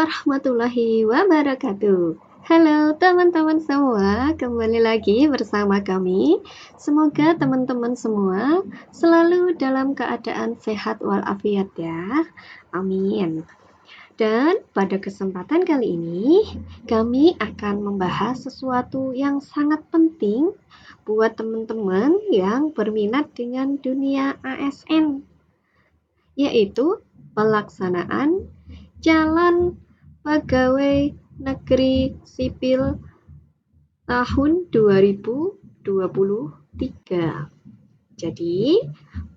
warahmatullahi wabarakatuh. Halo teman-teman semua, kembali lagi bersama kami. Semoga teman-teman semua selalu dalam keadaan sehat walafiat ya. Amin. Dan pada kesempatan kali ini, kami akan membahas sesuatu yang sangat penting buat teman-teman yang berminat dengan dunia ASN, yaitu pelaksanaan calon pegawai negeri sipil tahun 2023. Jadi,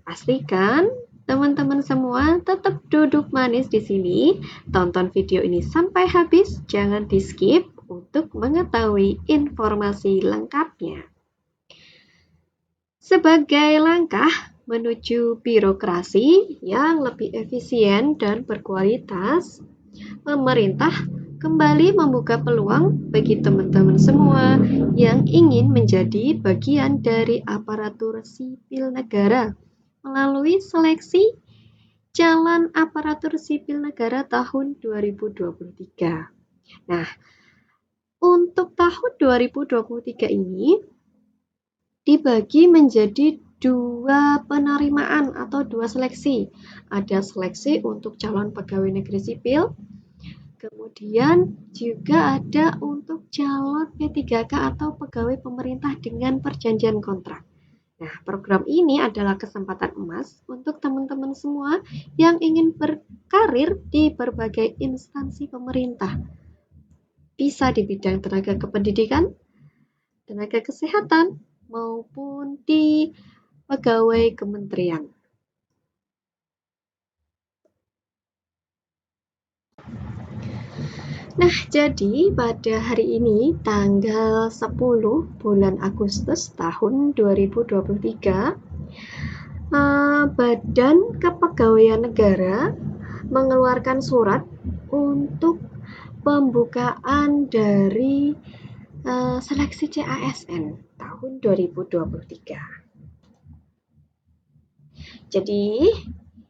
pastikan teman-teman semua tetap duduk manis di sini, tonton video ini sampai habis, jangan di-skip untuk mengetahui informasi lengkapnya. Sebagai langkah menuju birokrasi yang lebih efisien dan berkualitas, pemerintah kembali membuka peluang bagi teman-teman semua yang ingin menjadi bagian dari aparatur sipil negara melalui seleksi calon aparatur sipil negara tahun 2023. Nah, untuk tahun 2023 ini dibagi menjadi dua penerimaan atau dua seleksi. Ada seleksi untuk calon pegawai negeri sipil, kemudian juga ada untuk calon P3K atau pegawai pemerintah dengan perjanjian kontrak. Nah, program ini adalah kesempatan emas untuk teman-teman semua yang ingin berkarir di berbagai instansi pemerintah. Bisa di bidang tenaga kependidikan, tenaga kesehatan, maupun di pegawai kementerian. Nah, jadi pada hari ini tanggal 10 bulan Agustus tahun 2023, Badan Kepegawaian Negara mengeluarkan surat untuk pembukaan dari seleksi CASN tahun 2023. Jadi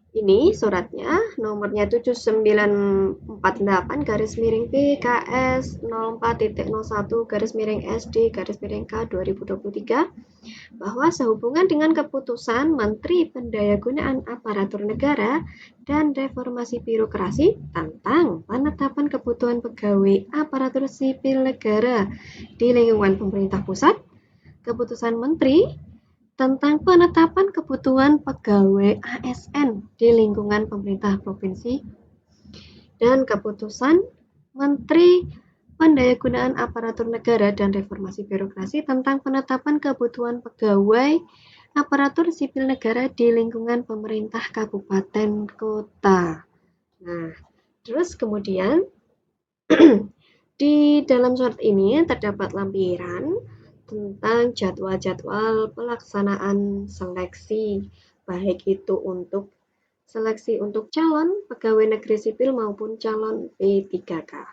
ini suratnya nomornya 79/PKS04.01/SD/K 2023 bahwa sehubungan dengan keputusan Menteri Pendayaan Aparatur Negara dan Reformasi Birokrasi tentang penetapan kebutuhan pegawai aparatur sipil negara di lingkungan pemerintah pusat, keputusan Menteri tentang penetapan kebutuhan pegawai ASN di lingkungan pemerintah provinsi, dan keputusan Menteri Pendayaan Aparatur Negara dan Reformasi Birokrasi tentang penetapan kebutuhan pegawai aparatur sipil negara di lingkungan pemerintah kabupaten kota. Nah, terus kemudian di dalam surat ini terdapat lampiran tentang jadwal-jadwal pelaksanaan seleksi, baik itu untuk seleksi untuk calon pegawai negeri sipil maupun calon P3K.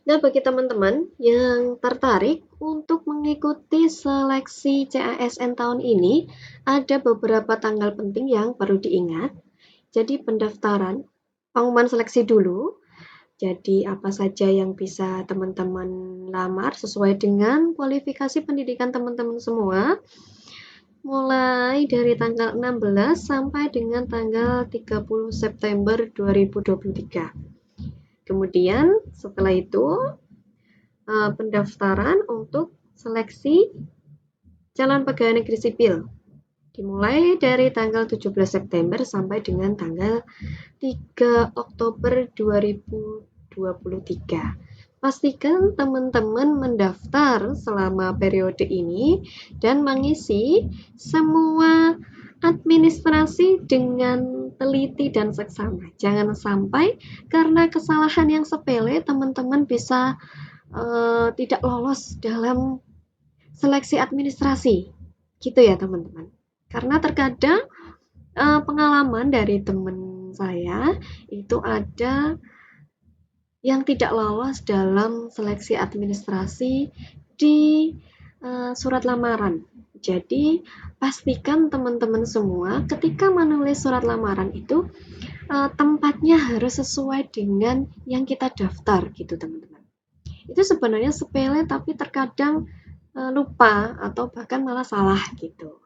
Nah, bagi teman-teman yang tertarik untuk mengikuti seleksi CASN tahun ini, ada beberapa tanggal penting yang perlu diingat. Jadi pendaftaran, pengumuman seleksi dulu. Jadi apa saja yang bisa teman-teman lamar sesuai dengan kualifikasi pendidikan teman-teman semua, mulai dari tanggal 16 sampai dengan tanggal 30 September 2023. Kemudian setelah itu pendaftaran untuk seleksi calon pegawai negeri sipil dimulai dari tanggal 17 September sampai dengan tanggal 3 Oktober 2023. Pastikan teman-teman mendaftar selama periode ini dan mengisi semua administrasi dengan teliti dan seksama. Jangan sampai karena kesalahan yang sepele teman-teman bisa tidak lolos dalam seleksi administrasi. Gitu ya teman-teman. Karena terkadang pengalaman dari teman saya itu ada yang tidak lolos dalam seleksi administrasi di surat lamaran. Jadi, pastikan teman-teman semua ketika menulis surat lamaran itu tempatnya harus sesuai dengan yang kita daftar gitu, teman-teman. Itu sebenarnya sepele tapi terkadang lupa atau bahkan malah salah gitu.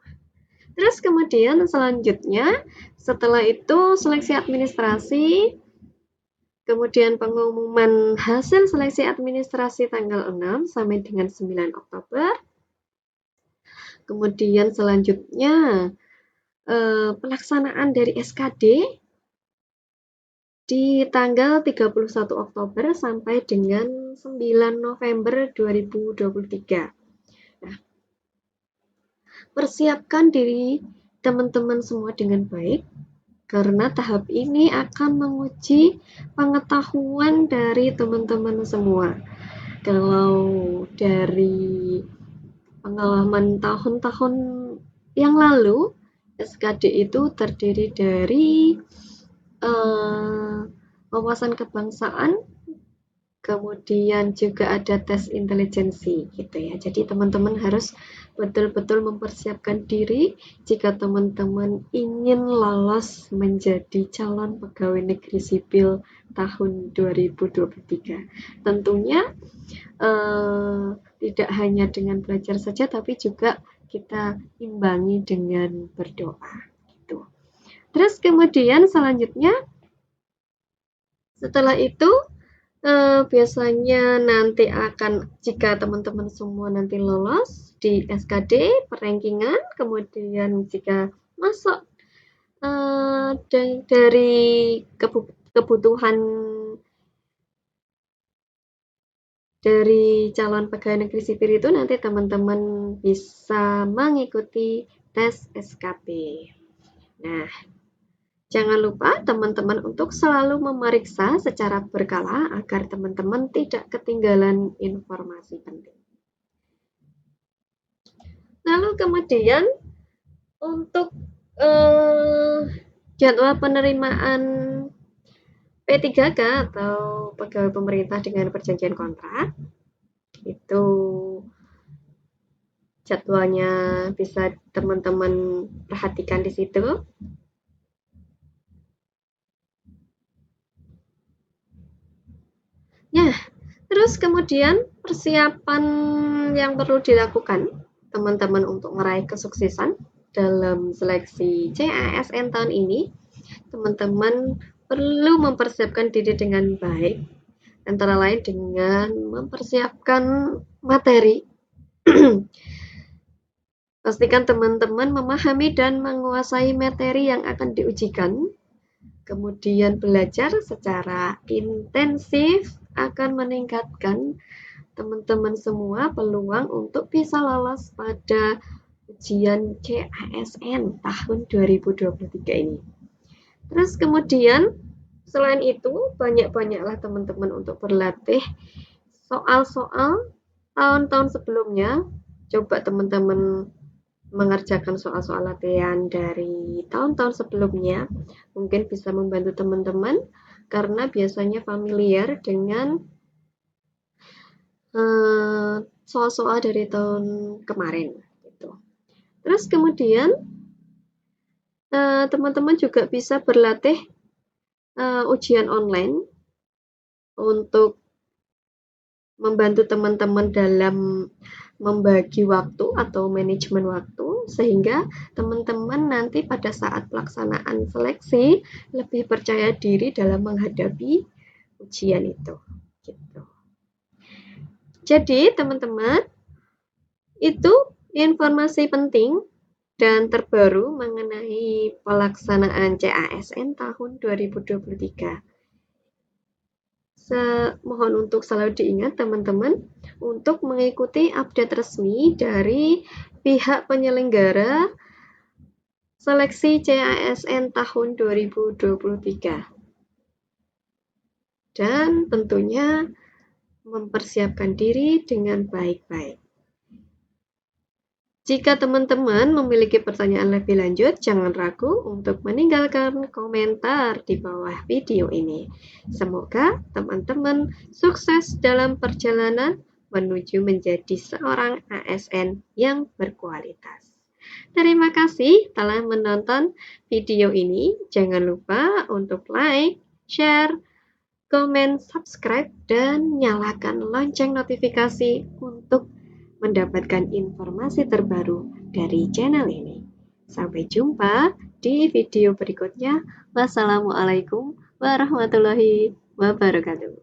Terus kemudian selanjutnya setelah itu seleksi administrasi, kemudian pengumuman hasil seleksi administrasi tanggal 6 sampai dengan 9 Oktober. Kemudian selanjutnya pelaksanaan dari SKD di tanggal 31 Oktober sampai dengan 9 November 2023. Nah, persiapkan diri teman-teman semua dengan baik, karena tahap ini akan menguji pengetahuan dari teman-teman semua. Kalau dari pengalaman tahun-tahun yang lalu, SKD itu terdiri dari wawasan kebangsaan, kemudian juga ada tes intelijensi gitu ya. Jadi teman-teman harus betul-betul mempersiapkan diri jika teman-teman ingin lolos menjadi calon pegawai negeri sipil tahun 2023. Tentunya tidak hanya dengan belajar saja, tapi juga kita imbangi dengan berdoa gitu. Terus kemudian selanjutnya setelah itu biasanya nanti akan, jika teman-teman semua nanti lolos di SKD perankingan, kemudian jika masuk dari kebutuhan dari calon pegawai negeri sipil itu, nanti teman-teman bisa mengikuti tes SKP. Nah, jangan lupa teman-teman untuk selalu memeriksa secara berkala agar teman-teman tidak ketinggalan informasi penting. Lalu kemudian untuk jadwal penerimaan P3K atau pegawai pemerintah dengan perjanjian kontrak, itu jadwalnya bisa teman-teman perhatikan di situ. Ya, terus kemudian persiapan yang perlu dilakukan teman-teman untuk meraih kesuksesan dalam seleksi CASN tahun ini, teman-teman perlu mempersiapkan diri dengan baik, antara lain dengan mempersiapkan materi. Pastikan teman-teman memahami dan menguasai materi yang akan diujikan. Kemudian belajar secara intensif akan meningkatkan teman-teman semua peluang untuk bisa lolos pada ujian CASN tahun 2023 ini. Terus kemudian selain itu banyak-banyaklah teman-teman untuk berlatih soal-soal tahun-tahun sebelumnya. Coba teman-teman mengerjakan soal-soal latihan dari tahun-tahun sebelumnya, mungkin bisa membantu teman-teman karena biasanya familiar dengan soal-soal dari tahun kemarin gitu. Terus kemudian teman-teman juga bisa berlatih ujian online untuk membantu teman-teman dalam membagi waktu atau manajemen waktu, sehingga teman-teman nanti pada saat pelaksanaan seleksi lebih percaya diri dalam menghadapi ujian itu gitu. Jadi teman-teman, itu informasi penting dan terbaru mengenai pelaksanaan CASN tahun 2023. Mohon untuk selalu diingat teman-teman untuk mengikuti update resmi dari pihak penyelenggara seleksi CASN tahun 2023. Dan tentunya mempersiapkan diri dengan baik-baik. Jika teman-teman memiliki pertanyaan lebih lanjut, jangan ragu untuk meninggalkan komentar di bawah video ini. Semoga teman-teman sukses dalam perjalanan menuju menjadi seorang ASN yang berkualitas. Terima kasih telah menonton video ini. Jangan lupa untuk like, share, komen, subscribe, dan nyalakan lonceng notifikasi untuk mendapatkan informasi terbaru dari channel ini. Sampai jumpa di video berikutnya. Wassalamualaikum warahmatullahi wabarakatuh.